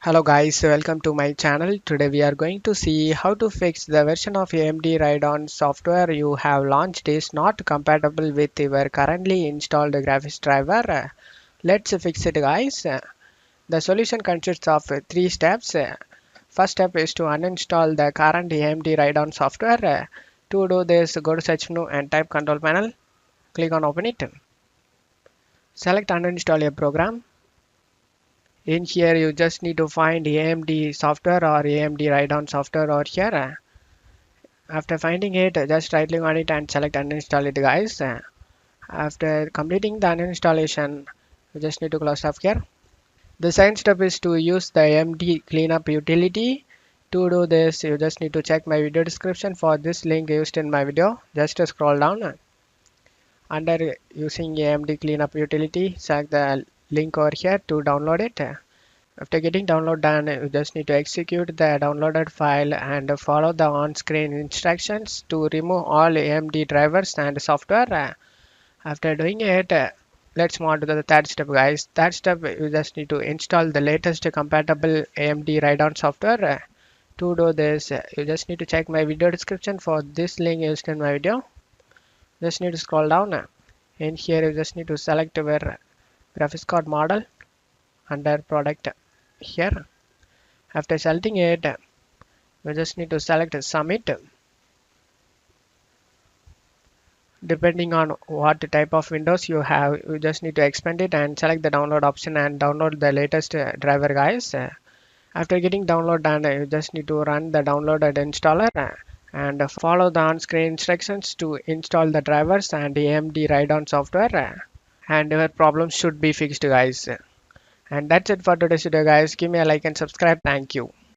Hello guys, welcome to my channel. Today we are going to see how to fix the version of AMD Radeon software you have launched is not compatible with your currently installed graphics driver. Let's fix it guys. The solution consists of three steps. First step is to uninstall the current AMD Radeon software. To do this, go to search menu and type control panel. Click on open it. Select uninstall a program. In here, you just need to find AMD software or AMD Radeon software over here. After finding it, just right click on it and select uninstall it, guys. After completing the uninstallation, you just need to close off here. The second step is to use the AMD Cleanup Utility. To do this, you just need to check my video description for this link used in my video. Just scroll down. Under using AMD Cleanup Utility, select the link over here to download it. After getting download done, you just need to execute the downloaded file and follow the on-screen instructions to remove all AMD drivers and software. After doing it, let's move on to the third step, guys. Third step, you just need to install the latest compatible AMD Radeon software. To do this, you just need to check my video description for this link used in my video. Just need to scroll down. In here, you just need to select your graphics card model under product here. After selecting it, you just need to select submit. Depending on what type of Windows you have, you just need to expand it and select the download option and download the latest driver, guys. After getting download done, you just need to run the downloaded installer and follow the on-screen instructions to install the drivers and AMD Radeon software, and your problem should be fixed, guys. And that's it for today's video, guys. Give me a like and subscribe. Thank you.